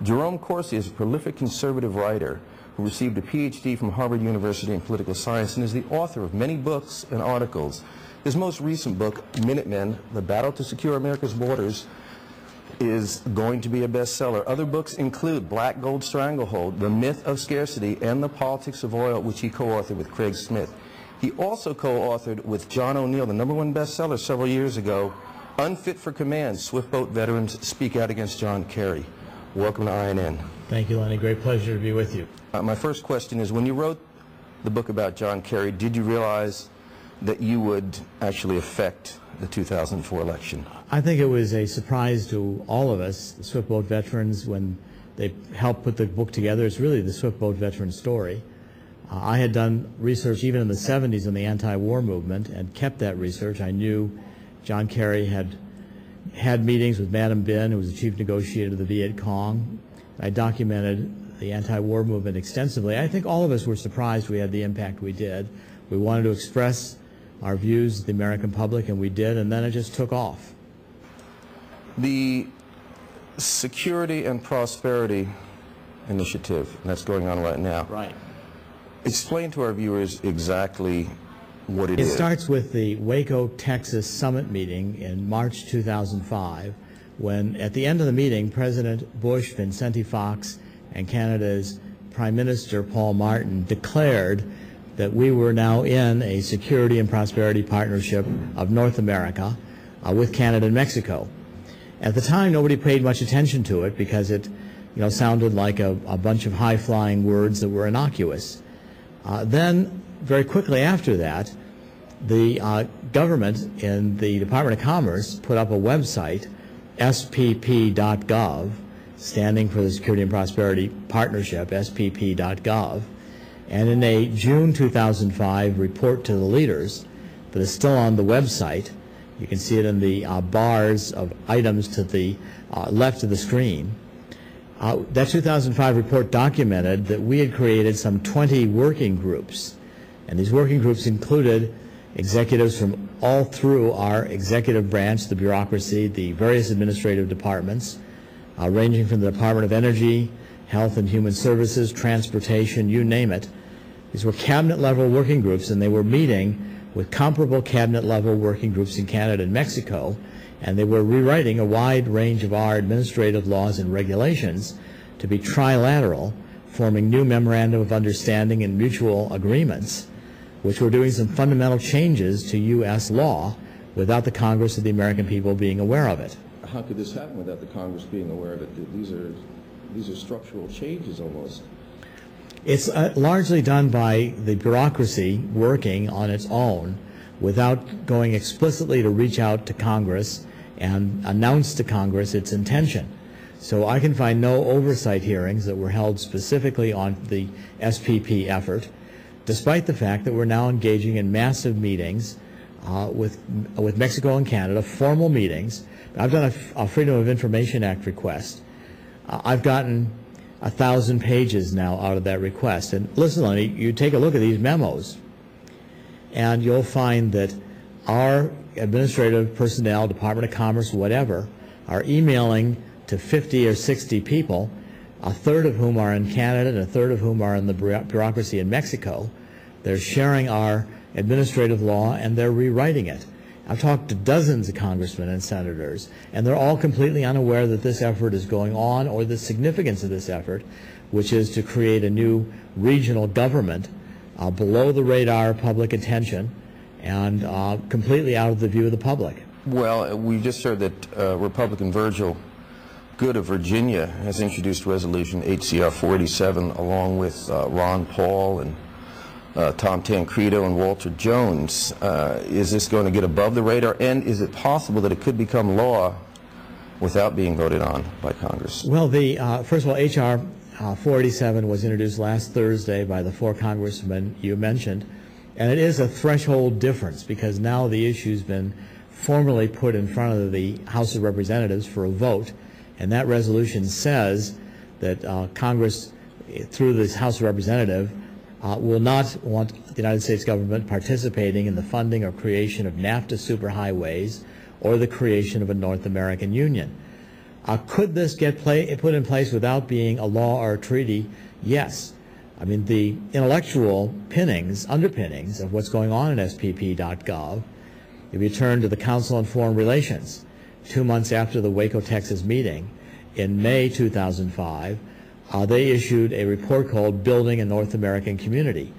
Jerome Corsi is a prolific conservative writer who received a PhD from Harvard University in political science and is the author of many books and articles. His most recent book, Minutemen: The Battle to Secure America's Borders, is going to be a bestseller. Other books include Black Gold Stranglehold, The Myth of Scarcity, and The Politics of Oil, which he co-authored with Craig Smith. He also co-authored with John O'Neill, the #1 bestseller several years ago, Unfit for Command, Swiftboat Veterans Speak Out Against John Kerry. Welcome to INN. Thank you, Lenny. Great pleasure to be with you. My first question is, when you wrote the book about John Kerry, did you realize that you would actually affect the 2004 election? I think it was a surprise to all of us, the Swiftboat veterans, when they helped put the book together. It's really the Swiftboat veteran story. I had done research even in the 70s on the anti-war movement and kept that research. I knew John Kerry had meetings with Madam Bin, who was the chief negotiator of the Viet Cong. I documented the anti-war movement extensively. I think all of us were surprised we had the impact we did. We wanted to express our views to the American public, and we did, and then it just took off. The Security and Prosperity Initiative that's going on right now. Right. Explain to our viewers exactly what it is. It starts with the Waco, Texas summit meeting in March 2005, when at the end of the meeting, President Bush, Vicente Fox, and Canada's Prime Minister Paul Martin declared that we were now in a security and prosperity partnership of North America with Canada and Mexico. At the time, nobody paid much attention to it because it sounded like a bunch of high-flying words that were innocuous. Then, very quickly after that, the government in the Department of Commerce put up a website, spp.gov, standing for the Security and Prosperity Partnership, spp.gov, and in a June 2005 report to the leaders that is still on the website, you can see it in the bars of items to the left of the screen. That 2005 report documented that we had created some 20 working groups, and these working groups included executives from all through our executive branch, the bureaucracy, the various administrative departments, ranging from the Department of Energy, Health and Human Services, Transportation, you name it. These were cabinet-level working groups, and they were meeting with comparable cabinet-level working groups in Canada and Mexico, and they were rewriting a wide range of our administrative laws and regulations to be trilateral, forming new memorandum of understanding and mutual agreements, which were doing some fundamental changes to U.S. law without the Congress of the American people being aware of it. How could this happen without the Congress being aware of it? These are structural changes almost. It's largely done by the bureaucracy working on its own without going explicitly to reach out to Congress and announce to Congress its intention. So I can find no oversight hearings that were held specifically on the SPP effort, despite the fact that we're now engaging in massive meetings with Mexico and Canada, formal meetings. I've done a Freedom of Information Act request. I've gotten 1,000 pages now out of that request. And listen, Lenny, you take a look at these memos, and you'll find that our administrative personnel, Department of Commerce, whatever, are emailing to 50 or 60 people, a third of whom are in Canada and a third of whom are in the bureaucracy in Mexico. They're sharing our administrative law, and they're rewriting it. I've talked to dozens of congressmen and senators, and they're all completely unaware that this effort is going on or the significance of this effort, which is to create a new regional government below the radar of public attention and completely out of the view of the public. Well, we just heard that Republican Virgil Good of Virginia has introduced Resolution HCR 487 along with Ron Paul and Tom Tancredo and Walter Jones. Is this going to get above the radar, and is it possible that it could become law without being voted on by Congress? Well, first of all, H.R. 487 was introduced last Thursday by the 4 congressmen you mentioned, and it is a threshold difference because now the issue's been formally put in front of the House of Representatives for a vote, and that resolution says that Congress, through this House of Representatives, will not want the United States government participating in the funding or creation of NAFTA superhighways or the creation of a North American Union. Could this get put in place without being a law or a treaty? Yes. I mean, the intellectual underpinnings of what's going on in SPP.gov, if you turn to the Council on Foreign Relations, 2 months after the Waco, Texas meeting, in May 2005, they issued a report called Building a North American Community.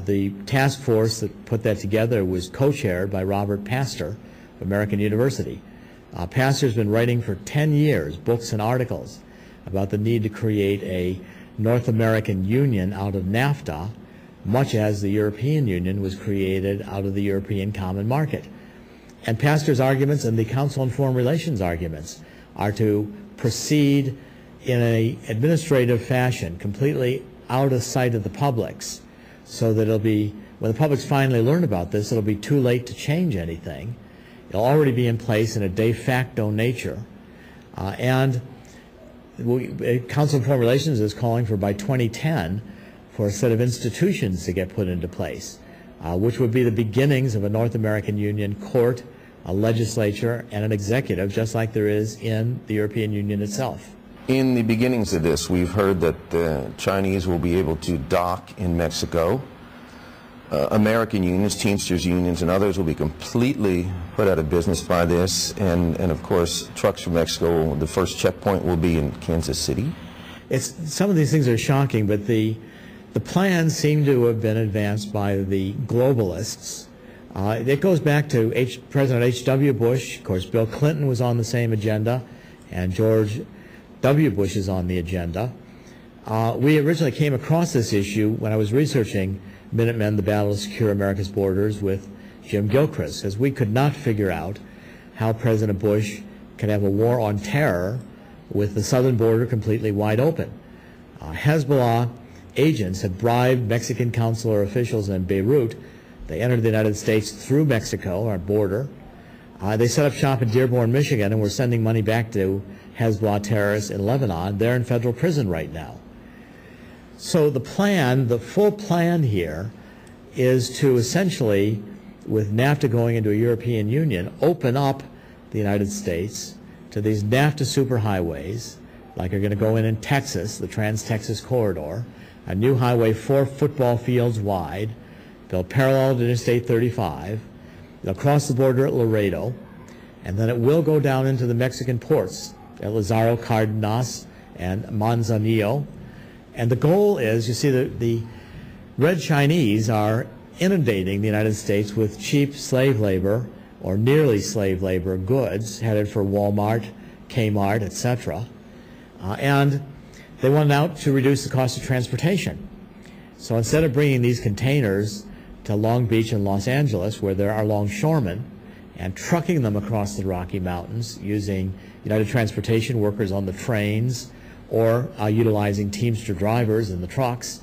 The task force that put that together was co-chaired by Robert Pastor of American University. Pastor's been writing for 10 years books and articles about the need to create a North American Union out of NAFTA, much as the European Union was created out of the European Common Market. And Pastor's arguments and the Council on Foreign Relations arguments are to proceed in an administrative fashion, completely out of sight of the publics, so that it'll be, when the publics finally learn about this, it'll be too late to change anything. It'll already be in place in a de facto nature. Council on Foreign Relations is calling for, by 2010, for a set of institutions to get put into place, which would be the beginnings of a North American Union court, a legislature, and an executive, just like there is in the European Union itself. In the beginnings of this, we've heard that the Chinese will be able to dock in Mexico. American unions, Teamsters unions, and others will be completely put out of business by this. And of course, trucks from Mexico, the first checkpoint will be in Kansas City. Some of these things are shocking, but the plans seem to have been advanced by the globalists. It goes back to President H.W. Bush. Of course, Bill Clinton was on the same agenda, and George W. Bush is on the agenda. We originally came across this issue when I was researching Minutemen, the Battle to Secure America's Borders, with Jim Gilchrist, because we could not figure out how President Bush could have a war on terror with the southern border completely wide open. Hezbollah agents had bribed Mexican consular officials in Beirut. They entered the United States through Mexico, our border. They set up shop in Dearborn, Michigan, and were sending money back to Hezbollah terrorists in Lebanon. They're in federal prison right now. So the plan, the full plan here, is to essentially, with NAFTA going into a European Union, open up the United States to these NAFTA superhighways, like are going to go in Texas, the Trans-Texas Corridor, a new highway 4 football fields wide. They'll parallel to Interstate 35. They'll cross the border at Laredo, and then it will go down into the Mexican ports at Lázaro Cárdenas and Manzanillo. And the goal is, you see, the Red Chinese are inundating the United States with cheap slave labor or nearly slave labor goods headed for Walmart, Kmart, etc. And they want out to reduce the cost of transportation. So instead of bringing these containers to Long Beach and Los Angeles, where there are longshoremen, and trucking them across the Rocky Mountains using United Transportation workers on the trains, or utilizing Teamster drivers in the trucks.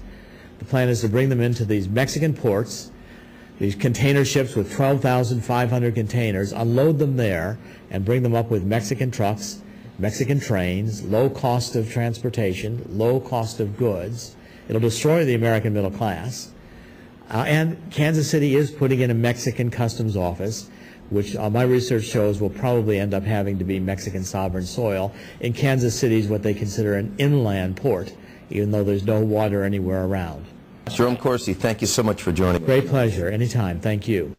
The plan is to bring them into these Mexican ports, these container ships with 12,500 containers, unload them there, and bring them up with Mexican trucks, Mexican trains, low cost of transportation, low cost of goods. It'll destroy the American middle class. And Kansas City is putting in a Mexican customs office, which my research shows will probably end up having to be Mexican sovereign soil. In Kansas City is what they consider an inland port, even though there's no water anywhere around. Jerome Corsi, thank you so much for joining. Great pleasure. Anytime. Thank you.